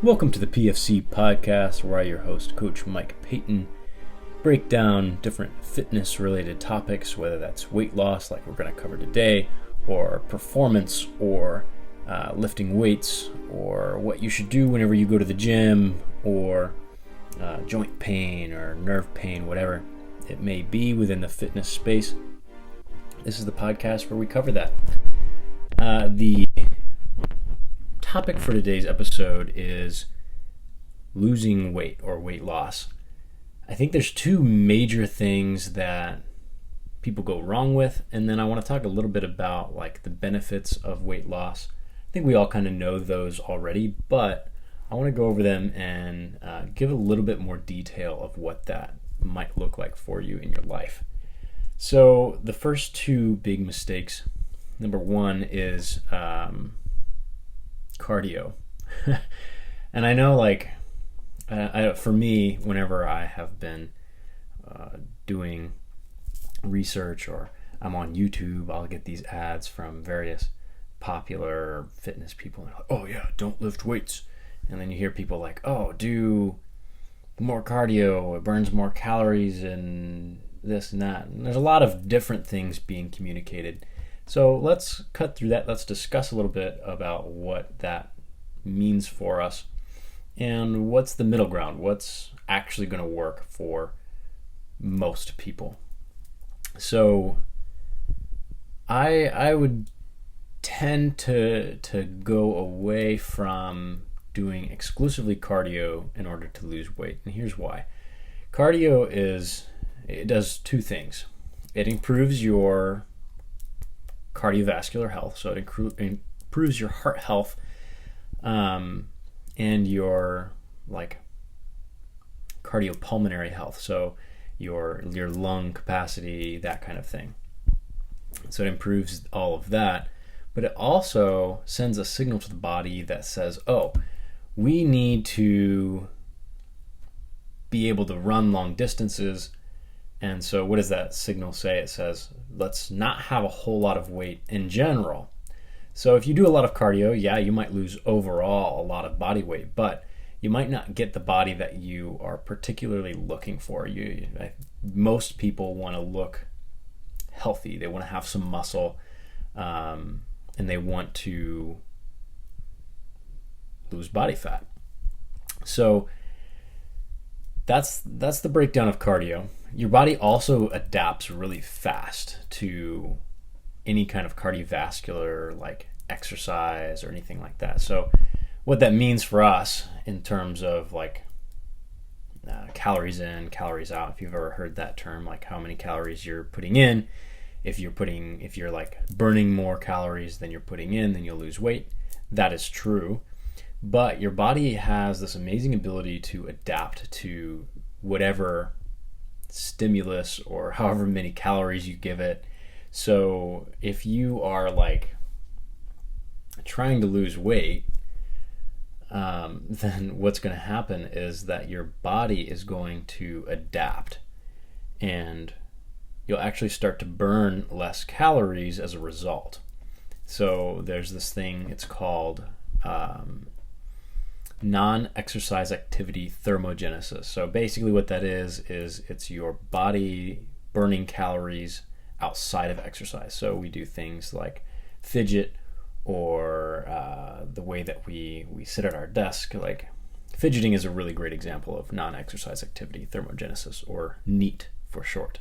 Welcome to the PFC podcast, where I, your host, Coach Mike Payton, break down different fitness-related topics, whether that's weight loss, like we're going to cover today, or performance, or lifting weights, or what you should do whenever you go to the gym, or joint pain or nerve pain, whatever it may be within the fitness space. This is the podcast where we cover that. The topic for today's episode is losing weight or weight loss. I think there's two major things that people go wrong with, and then I want to talk a little bit about like the benefits of weight loss. I think we all kind of know those already, but I want to go over them and give a little bit more detail of what that might look like for you in your life. So the first two big mistakes, number one is cardio. And I know for me, whenever I have been doing research or I'm on YouTube, I'll get these ads from various popular fitness people. And like, oh yeah, don't lift weights. And then you hear people like, oh, do more cardio, it burns more calories and this and that. And there's a lot of different things being communicated. So let's cut through that. Let's discuss a little bit about what that means for us and what's the middle ground, what's actually going to work for most people. So I would tend to go away from doing exclusively cardio in order to lose weight. And here's why. Cardio it does two things. It improves your cardiovascular health, so it improves your heart health and your cardiopulmonary health, so your lung capacity, that kind of thing. So it improves all of that, but it also sends a signal to the body that says, oh, we need to be able to run long distances. And so what does that signal say? It says, let's not have a whole lot of weight in general. So if you do a lot of cardio, yeah, you might lose overall a lot of body weight, but you might not get the body that you are particularly looking for. Most people want to look healthy. They want to have some muscle, and they want to lose body fat. So that's the breakdown of cardio. Your body also adapts really fast to any kind of cardiovascular exercise or anything like that. So what that means for us in terms of calories in, calories out, if you've ever heard that term, like how many calories you're putting in, if you're burning more calories than you're putting in, then you'll lose weight. That is true. But your body has this amazing ability to adapt to whatever stimulus or however many calories you give it. So if you are trying to lose weight, then what's going to happen is that your body is going to adapt, and you'll actually start to burn less calories as a result. So there's this thing, it's called non-exercise activity thermogenesis. So basically what that is it's your body burning calories outside of exercise. So we do things like fidget, or the way that we sit at our desk. Like fidgeting is a really great example of non-exercise activity thermogenesis, or NEAT for short.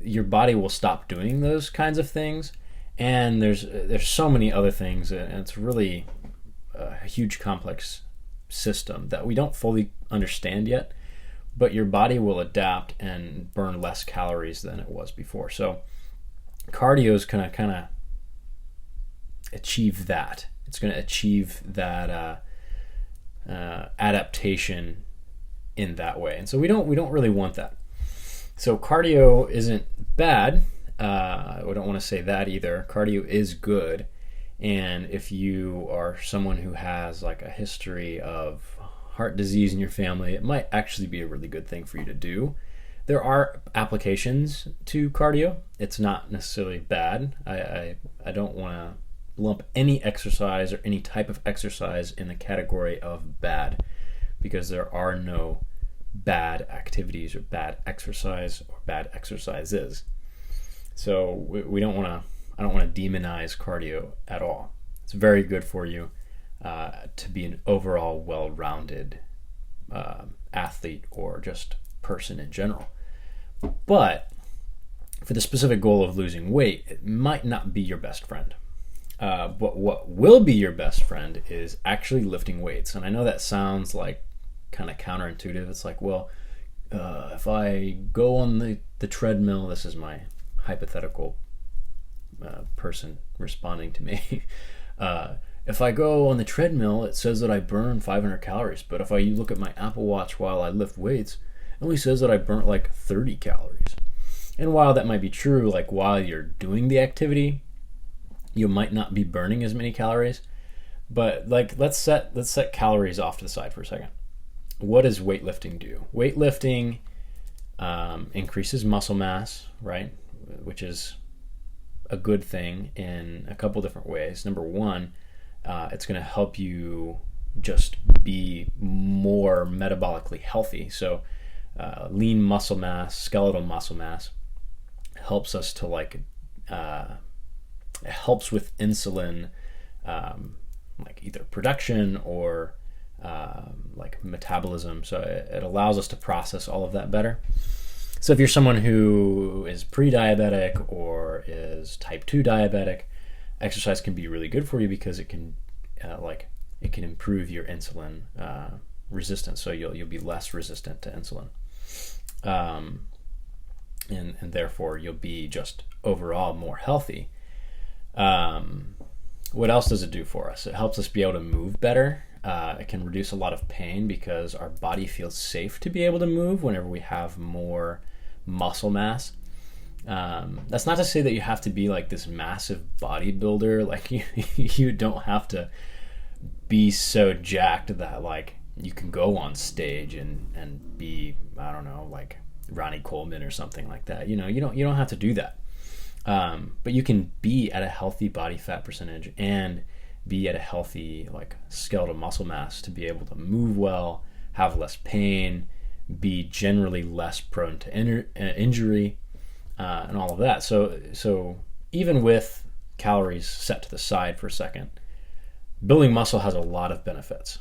Your body will stop doing those kinds of things. And there's so many other things, and it's really a huge complex system that we don't fully understand yet, but your body will adapt and burn less calories than it was before. So cardio is going to kind of achieve that. It's going to achieve that adaptation in that way. And so we don't really want that. So cardio isn't bad. I don't want to say that either. Cardio is good, and if you are someone who has a history of heart disease in your family, it might actually be a really good thing for you to do. There are applications to cardio. It's not necessarily bad. I don't want to lump any exercise or any type of exercise in the category of bad, because there are no bad activities or bad exercise or bad exercises. So we don't want to, I don't want to demonize cardio at all. It's very good for you to be an overall well-rounded athlete or just person in general. But for the specific goal of losing weight, it might not be your best friend. But what will be your best friend is actually lifting weights. And I know that sounds like kind of counterintuitive. It's like, well, if I go on the treadmill, this is my hypothetical person responding to me. If I go on the treadmill, it says that I burn 500 calories. But if I look at my Apple Watch while I lift weights, it only says that I burnt like 30 calories. And while that might be true, like while you're doing the activity, you might not be burning as many calories. But like let's set calories off to the side for a second. What does weightlifting do? Weightlifting increases muscle mass, right? Which is a good thing in a couple different ways. Number one, it's going to help you just be more metabolically healthy. So lean muscle mass, skeletal muscle mass helps us to it helps with insulin, like either production or like metabolism. So it allows us to process all of that better. So if you're someone who is pre-diabetic or is type 2 diabetic, exercise can be really good for you because it can improve your insulin resistance. So you'll be less resistant to insulin. And therefore you'll be just overall more healthy. What else does it do for us? It helps us be able to move better. It can reduce a lot of pain because our body feels safe to be able to move whenever we have more muscle mass. That's not to say that you have to be like this massive bodybuilder. Like you don't have to be so jacked that like you can go on stage and be, I don't know, like Ronnie Coleman or something like that. You don't have to do that. But you can be at a healthy body fat percentage and be at a healthy like skeletal muscle mass to be able to move well, have less pain, be generally less prone to injury, and all of that. So even with calories set to the side for a second, building muscle has a lot of benefits.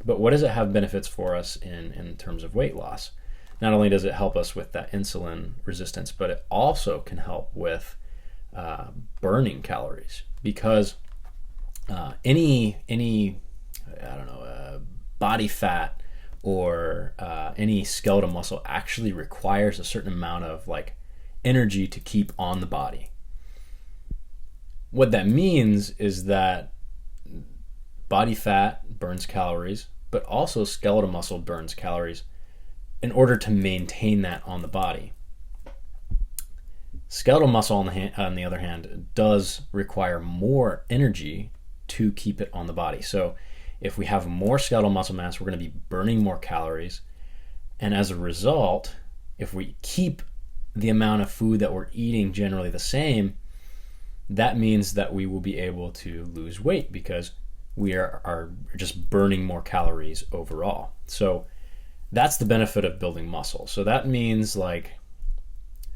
But what does it have benefits for us in terms of weight loss? Not only does it help us with that insulin resistance, but it also can help with burning calories, because any I don't know, body fat or any skeletal muscle actually requires a certain amount of like energy to keep on the body. What that means is that body fat burns calories, but also skeletal muscle burns calories in order to maintain that on the body. Skeletal muscle, on the other hand, does require more energy to keep it on the body. So if we have more skeletal muscle mass, we're going to be burning more calories. And as a result, if we keep the amount of food that we're eating generally the same, that means that we will be able to lose weight because we are just burning more calories overall. So that's the benefit of building muscle. So that means like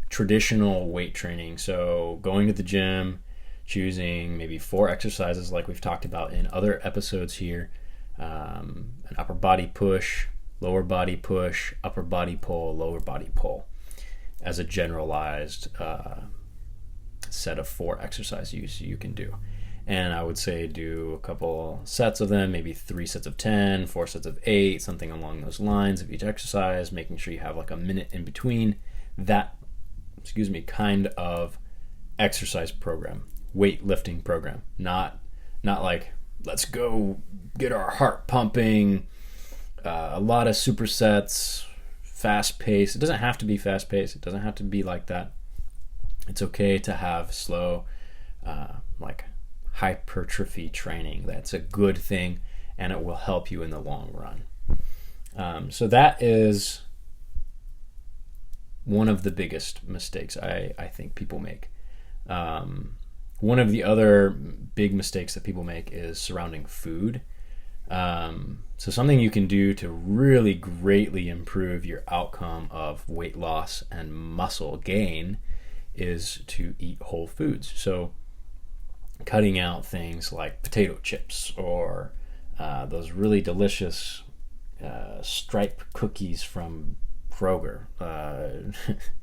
traditional weight training. So going to the gym, choosing maybe 4 exercises like we've talked about in other episodes here, an upper body push, lower body push, upper body pull, lower body pull, as a generalized set of 4 exercises you can do. And I would say do a couple sets of them, maybe 3 sets of 10, 4 sets of 8, something along those lines of each exercise, making sure you have like a minute in between that, kind of exercise program, weightlifting program. Not like, let's go get our heart pumping, a lot of supersets, fast pace. It doesn't have to be fast pace. It doesn't have to be like that. It's okay to have slow, like hypertrophy training. That's a good thing, and it will help you in the long run. So that is one of the biggest mistakes I think people make. One of the other big mistakes that people make is surrounding food. So something you can do to really greatly improve your outcome of weight loss and muscle gain is to eat whole foods. So cutting out things like potato chips or those really delicious stripe cookies from Kroger.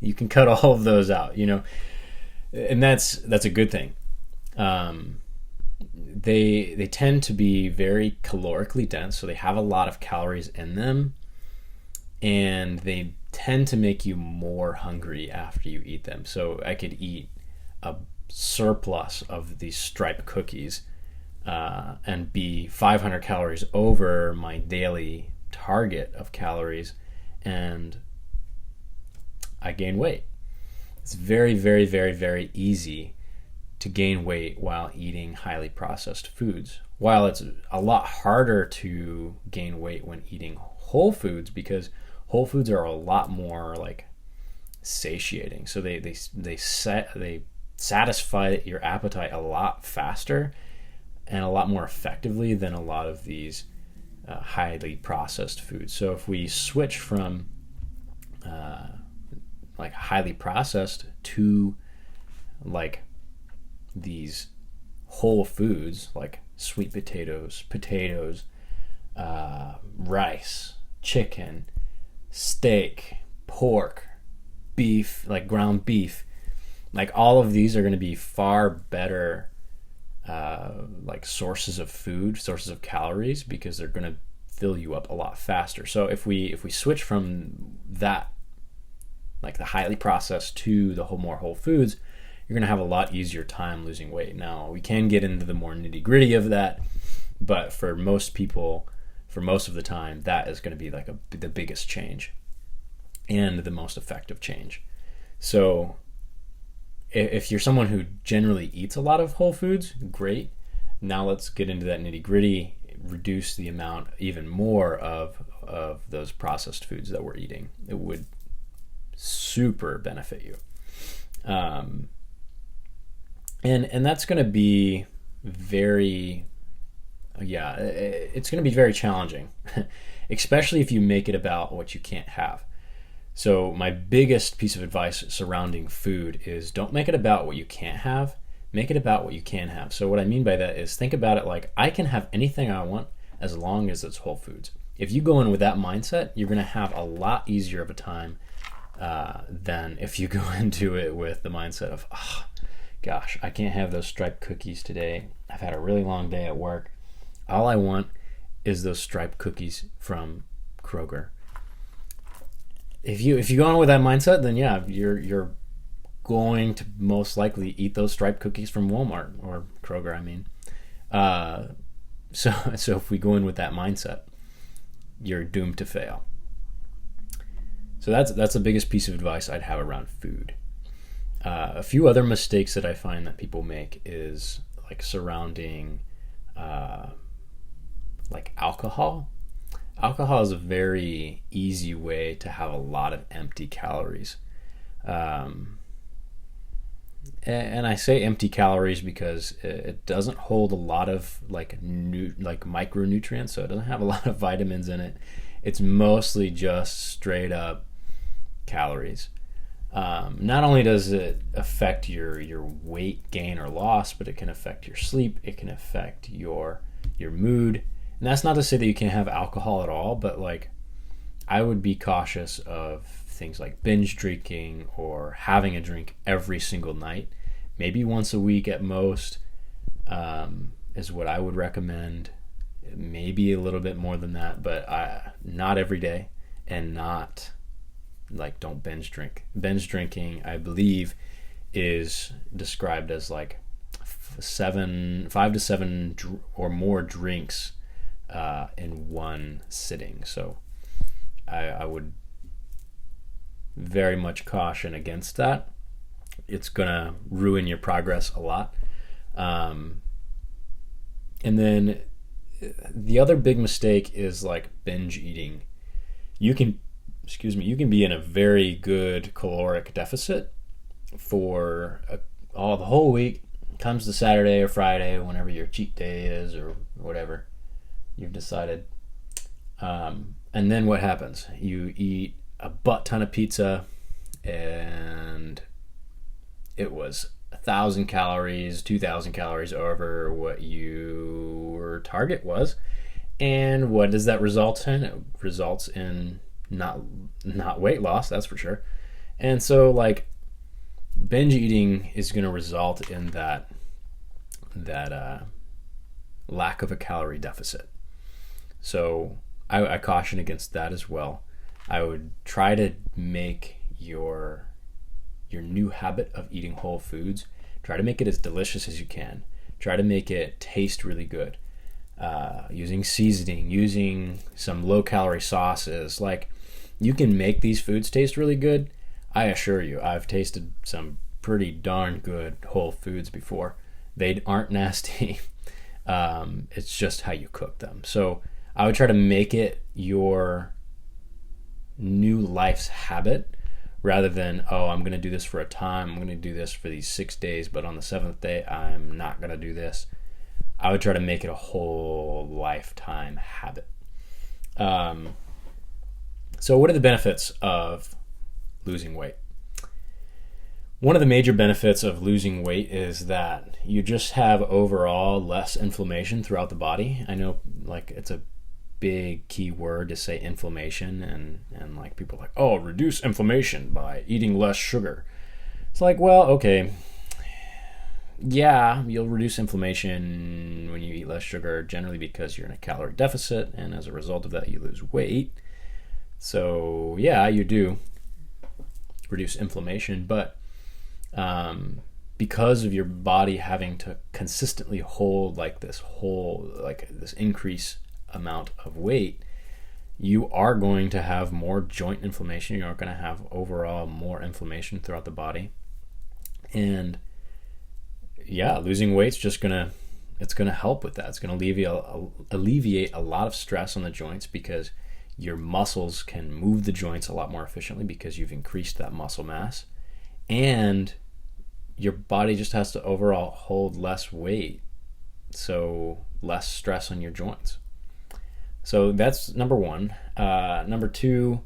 You can cut all of those out, and that's a good thing. They tend to be very calorically dense, so they have a lot of calories in them, and they tend to make you more hungry after you eat them. So I could eat a surplus of these stripe cookies and be 500 calories over my daily target of calories, and I gain weight. It's very, very, very, very easy to gain weight while eating highly processed foods, while it's a lot harder to gain weight when eating whole foods, because whole foods are a lot more like satiating. So they satisfy your appetite a lot faster and a lot more effectively than a lot of these highly processed foods. So if we switch from like highly processed to like these whole foods like sweet potatoes, rice, chicken, steak, pork, beef, like ground beef, like all of these are going to be far better like sources of food, sources of calories, because they're going to fill you up a lot faster. So if we switch from that, like the highly processed, to the more whole foods, you're going to have a lot easier time losing weight. Now, we can get into the more nitty-gritty of that, but for most people, for most of the time, that is going to be like the biggest change and the most effective change. So if you're someone who generally eats a lot of whole foods, great. Now let's get into that nitty-gritty, reduce the amount even more of those processed foods that we're eating. It would super benefit you. And that's going to be it's going to be very challenging, especially if you make it about what you can't have. So my biggest piece of advice surrounding food is don't make it about what you can't have, make it about what you can have. So what I mean by that is think about it like I can have anything I want as long as it's whole foods. If you go in with that mindset, you're going to have a lot easier of a time than if you go into it with the mindset of, oh, gosh, I can't have those striped cookies today. I've had a really long day at work. All I want is those striped cookies from Kroger. If you go on with that mindset, then yeah, you're going to most likely eat those striped cookies from Walmart or Kroger. I mean, so if we go in with that mindset, you're doomed to fail. So that's the biggest piece of advice I'd have around food. A few other mistakes that I find that people make is like surrounding like alcohol. Alcohol is a very easy way to have a lot of empty calories. And I say empty calories because it doesn't hold a lot of like micronutrients, so it doesn't have a lot of vitamins in it. It's mostly just straight up calories. Not only does it affect your weight gain or loss, but it can affect your sleep. It can affect your mood. And that's not to say that you can't have alcohol at all, but like I would be cautious of things like binge drinking or having a drink every single night. Maybe once a week at most is what I would recommend. Maybe a little bit more than that, but not every day, and not like don't binge drink. Binge drinking, I believe, is described as like 5 to 7 or more drinks in one sitting. So I would very much caution against that. It's gonna ruin your progress a lot. And then the other big mistake is like binge eating. You can be in a very good caloric deficit for the whole week, comes to Saturday or Friday, whenever your cheat day is or whatever you've decided, and then what happens? You eat a butt ton of pizza, and it was 1,000 calories, 2,000 calories over what your target was. And what does that result in? It results in not weight loss, that's for sure. And so like binge eating is going to result in that lack of a calorie deficit. So I caution against that as well. I would try to make your new habit of eating whole foods, try to make it as delicious as you can. Try to make it taste really good. Using seasoning, using some low-calorie sauces. Like, you can make these foods taste really good. I assure you, I've tasted some pretty darn good whole foods before. They aren't nasty. It's just how you cook them. So I would try to make it your new life's habit, rather than, oh, I'm going to do this for a time. I'm going to do this for these 6 days, but on the 7th day, I'm not going to do this. I would try to make it a whole lifetime habit. So what are the benefits of losing weight? One of the major benefits of losing weight is that you just have overall less inflammation throughout the body. I know, like, it's a big key word to say inflammation, and like people are like, oh, reduce inflammation by eating less sugar. It's like, well, okay, yeah, you'll reduce inflammation when you eat less sugar, generally because you're in a calorie deficit, and as a result of that, you lose weight. So yeah, you do reduce inflammation, but because of your body having to consistently hold this increase amount of weight, you are going to have more joint inflammation. You are going to have overall more inflammation throughout the body. And yeah, losing weight's just it's gonna help with that. It's gonna alleviate a lot of stress on the joints, because your muscles can move the joints a lot more efficiently because you've increased that muscle mass, and your body just has to overall hold less weight, so less stress on your joints. So that's number one. Number two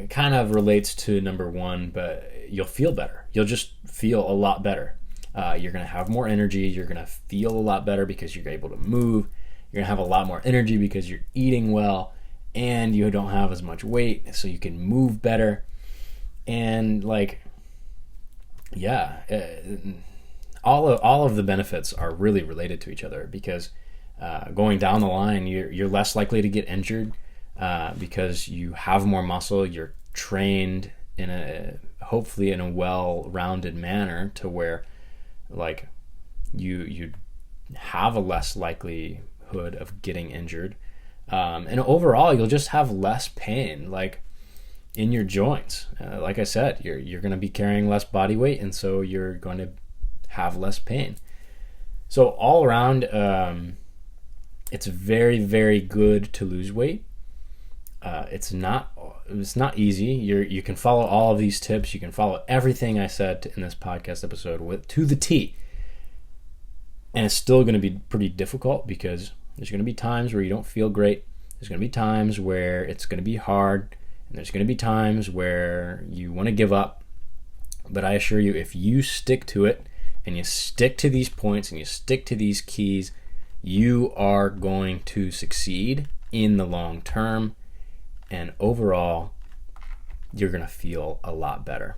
kind of relates to number one, but you'll feel better. You'll just feel a lot better. You're going to have more energy. You're going to feel a lot better because you're able to move. You're going to have a lot more energy because you're eating well, and you don't have as much weight, so you can move better. And all of the benefits are really related to each other, because going down the line, you're less likely to get injured because you have more muscle. You're trained hopefully in a well-rounded manner to where you have a less likelihood of getting injured, and overall you'll just have less pain in your joints. Like I said, you're going to be carrying less body weight, and so you're going to have less pain. So all around, it's very, very good to lose weight. It's not easy. You can follow all of these tips. You can follow everything I said in this podcast episode to the T. And it's still going to be pretty difficult, because there's going to be times where you don't feel great. There's going to be times where it's going to be hard. And there's going to be times where you want to give up. But I assure you, if you stick to it, and you stick to these points, and you stick to these keys, you are going to succeed in the long term. And overall, you're going to feel a lot better.